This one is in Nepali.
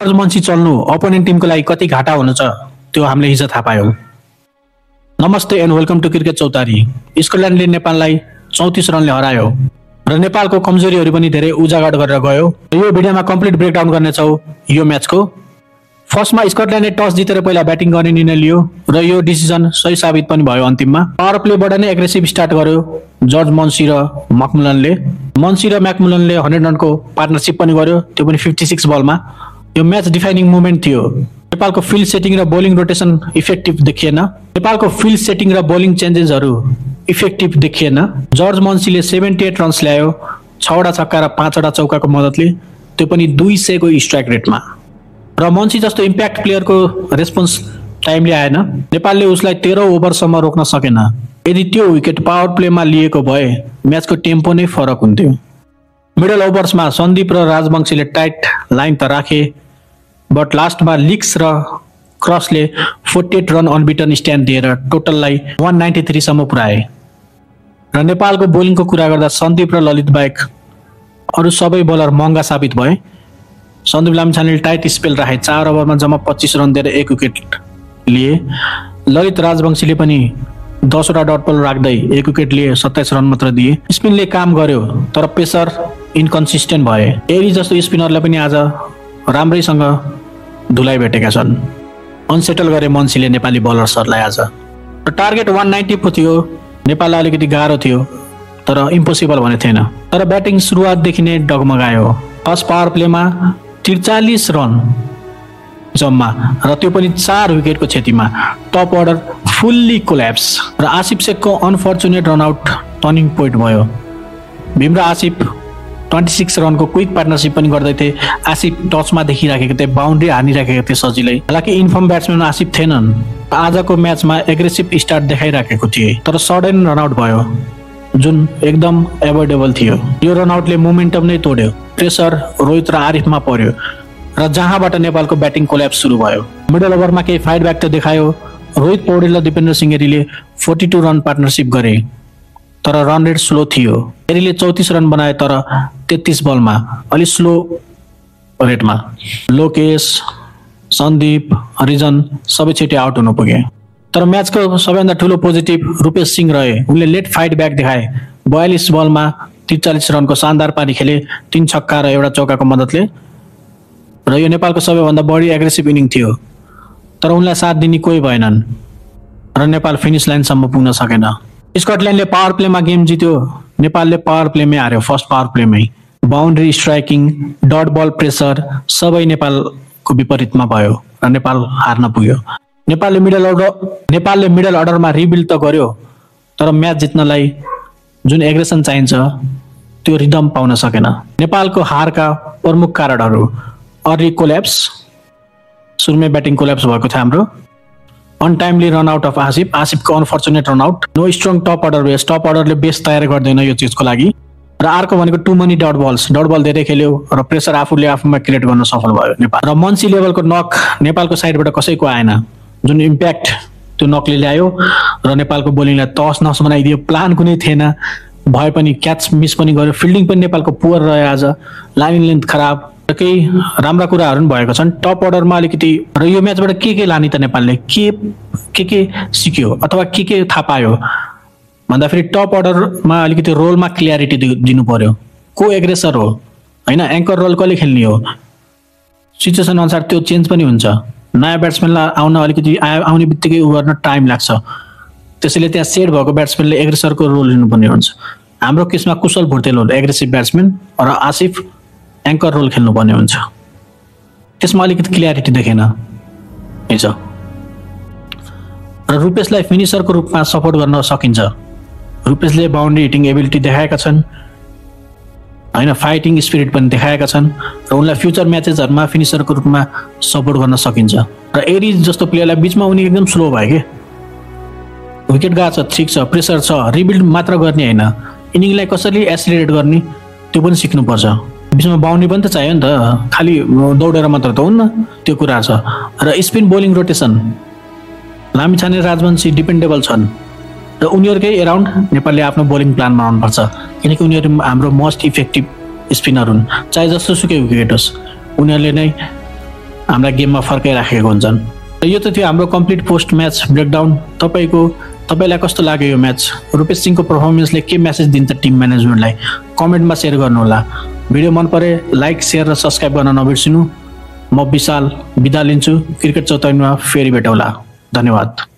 मन्सी चल्नु अपोनेन्ट टिमको लागि कति घाटा हुनुहुन्छ त्यो हामीले हिजो थाहा पायौं। नमस्ते एन्ड वेलकम टु क्रिकेट चौतारी। स्कटल्यान्डले नेपाललाई 34 रनले हरायो र नेपालको कमजोरीहरू पनि धेरै उजागर गरेर गयो। यो भिडियोमा कम्प्लिट ब्रेकडाउन गर्नेछौँ यो म्याचको। फर्स्टमा स्कटल्यान्डले टस जितेर पहिला ब्याटिङ गर्ने निर्णय लियो र यो डिसिजन सही साबित पनि भयो। अन्तिममा पावर प्लेबाट नै एग्रेसिभ स्टार्ट गर्यो जर्ज मन्सी र मैकमुलनले। मन्सी र मैकमुलनले 100 रनको पार्टनरशिप पनि गर्यो, त्यो पनि 56 बलमा। यो म्याच डिफाइनिङ मोमेन्ट थियो। नेपालको फिल्ड सेटिङ र बोलिङ रोटेसन इफेक्टिभ देखिएन। नेपालको फिल्ड सेटिङ र बोलिङ चेन्जेसहरू इफेक्टिभ देखिएन। जर्ज मन्सीले 78 रन्स ल्यायो, 6 वटा छक्का र 5 वटा चौकाको मद्दतले, त्यो पनि 200 को स्ट्राइक रेटमा। र मन्सी जस्तो इम्प्याक्ट प्लेयरको रेस्पोन्स टाइमले आएन। नेपालले उसलाई 13 ओभरसम्म रोक्न सकेन। यदि त्यो विकेट पावर प्लेमा लिएको भए म्याचको टेम्पो नै फरक हुन्थ्यो। मिडल ओभर्समा सन्दीप र राजवंशीले टाइट लाइन त राखे, बट लास्टमा लिक्स र क्रसले 48 रन अनबिटन स्ट्यान्ड दिएर टोटललाई 193 सम्म पुर्याए। र नेपालको बोलिङको कुरा गर्दा सन्दीप र ललित बाहेक अरू सबै बोलर महँगा साबित भए। सन्दीप लामिछानेले टाइट स्पेल राखे, 4 ओभरमा जम्मा 25 रन दिएर 1 विकेट लिए। ललित राजवंशीले पनि 10 वटा डट बल राख्दै 1 विकेट लिए, 27 रन मात्र दिए। स्पिनले काम गर्यो तर पेसर इन्कन्सिस्टेन्ट भए। एरी जस्तो स्पिनरलाई पनि आज राम्रैसँग धुलाइ भेटेका छन्। अनसेटल गरे मन्सीले नेपाली बलर्सहरूलाई आज। र टार्गेट 190 पो थियो। नेपाललाई अलिकति गाह्रो थियो तर इम्पोसिबल भने थिएन। तर ब्याटिङ सुरुवातदेखि नै डगमगायो। फर्स्ट पावर प्लेमा 43 रन जम्मा र त्यो पनि 4 विकेटको क्षतिमा। टप अर्डर फुल्ली कोल्याप्स र आसिफ शेखको अनफर्चुनेट रनआउट टर्निङ पोइन्ट भयो। भीम र आसिफ 26 रनको क्विक पार्टनरशिप पनि गर्दै थिए। आसिफ टचमा देखिराखेको थिए, बााउन्ड्री हानिराखेको थिए सजिलै। हालाकि इन्फर्म ब्याट्सम्यान आसिफ थिएनन्। आजको म्याचमा एग्रेसिभ स्टार्ट देखाइराखेको थिए तर सडन रनआउट भयो जुन एकदम एभोइडेबल थियो। यो रनआउटले मोमेन्टम नै तोड्यो। प्रेसर रोहित र आरिफमा पर्यो र जहाँबाट नेपालको ब्याटिङ कोल्याप्स सुरु भयो। मिडल ओभरमा केही फाइट ब्याक त देखायो। रोहित पौडेल र दिपेन्द्र सिंह एरीले 42 रन पार्टनरशिप गरे तर रन रेट स्लो थियो। एरीले 34 रन बनाए तर 33 बलमा, अलि स्लो रेटमा। लोकेश, सन्दीप, हरिजन सबै छिटै आउट हुनु पुगे। तर म्याचको सबैभन्दा ठुलो पोजिटिभ रूपेश सिंह रहे। उनले लेट फाइट ब्याक देखाए। 42 बलमा 43 रनको शानदार पारी खेले, 3 छक्का र 1 वटा चौकाको मद्दतले। र यो नेपालको सबैभन्दा बढी एग्रेसिभ इनिङ थियो तर उनलाई साथ दिने कोही भएनन् र नेपाल फिनिस लाइनसम्म पुग्न सकेन। स्कटल्यान्डले पावर प्लेमा गेम जित्यो, नेपालले पावर प्लेमै हार्यो। फर्स्ट पावर प्लेमै boundary striking, dot ball pressure सबै नेपालको विपरीतमा भयो र नेपाल हार्न पुग्यो। नेपालले मिडल अर्डरमा रिबिल्ड त गर्यो तर म्याच जित्नलाई जुन एग्रेसन चाहिन्छ त्यो रिदम पाउन सकेन। नेपालको हारका प्रमुख कारणहरू: अर्ली कोल्याप्स, सुरुमै ब्याटिङ कोल्याप्स भएको थियो हाम्रो। अनटाइमली रनआउट अफ आसिफको unfortunate run out. No strong top order base, top अर्डरले बेस तयार गर्दैन यो चिजको लागि। र अर्को भनेको टु मनी डट बल धेरै खेल्यो र प्रेसर आफूले आफूमा क्रिएट गर्न सफल भयो नेपाल। र मन्सी लेभलको नक नेपालको साइडबाट कसैको आएन, जुन इम्प्याक्ट त्यो नकले ल्यायो र नेपालको बोलिङलाई तहस नहस बनाइदियो। प्लान कुनै थिएन, भए पनि क्याच मिस पनि गर्यो। फिल्डिङ पनि नेपालको पुवर रह्यो आज। लाइन लेन्थ खराब र केही राम्रा कुराहरू पनि भएको छन्। टप अर्डरमा अलिकति र यो म्याचबाट के लाने त नेपालले के सिक्यो अथवा के थाहा पायो भन्दाखेरि टप अर्डरमा अलिकति रोलमा क्लियरिटी दिनु पर्यो। को एग्रेसर हो होइन, एङ्कर रोल कसले खेल्ने हो, सिचुएसन अनुसार त्यो चेन्ज पनि हुन्छ। नयाँ ब्याट्सम्यानलाई अलिकति आउने बित्तिकै उ गर्न टाइम लाग्छ। त्यसैले त्यहाँ सेट भएको ब्याट्सम्यानले एग्रेसरको रोल लिनुपर्ने हुन्छ। हाम्रो केसमा कुशल भुर्तेल हो एग्रेसिभ ब्याट्सम्यान र आसिफ एङ्कर रोल खेल्नुपर्ने हुन्छ। त्यसमा अलिकति क्लियरिटी देखेन हिजो। र रुपेशलाई फिनिसरको रूपमा सपोर्ट गर्न सकिन्छ। रुपेशले बााउन्ड्री हिटिङ एबिलिटी देखाएका छन् होइन, फाइटिङ स्पिरिट पनि देखाएका छन् र उनलाई फ्युचर म्याचेसहरूमा फिनिसरको रूपमा सपोर्ट गर्न सकिन्छ। र एरी जस्तो प्लेयरलाई बिचमा उनी एकदम स्लो भयो के, विकेट गएको छ, ठिक छ, प्रेसर छ, रिबिल्ड मात्र गर्ने होइन, इनिङलाई कसरी एसिलेट गर्ने त्यो पनि सिक्नुपर्छ। बिचमा बााउन्ड्री पनि त चाहियो नि त, खालि दौडेर मात्र त हुन्न, त्यो कुरा छ। र spin bowling rotation Lamichhane Rajbanshi dependable छन् र उनीहरूकै एराउन्ड नेपालले आफ्नो बोलिङ प्लान बनाउनुपर्छ किनकि उनीहरू हाम्रो मोस्ट इफेक्टिभ स्पिनर हुन्। चाहे जस्तो सुकै विकेट होस् उनीहरूले नै हाम्रा गेममा फर्काइराखेको हुन्छन्। र यो त थियो हाम्रो कम्प्लिट पोस्ट म्याच ब्रेकडाउन। तपाईलाई कस्तो लाग्यो यो म्याच? रुपेश सिंहको पर्फर्मेन्सले के मेसेज दिन्छ टिम म्यानेजमेन्टलाई? कमेन्टमा सेयर गर्नुहोला। भिडियो मन परे लाइक शेयर र सब्स्क्राइब गर्न नबिर्सिनु। म विशाल बिदा लिन्छु। क्रिकेट चौतारीमा फेरि भेटौँला। धन्यवाद।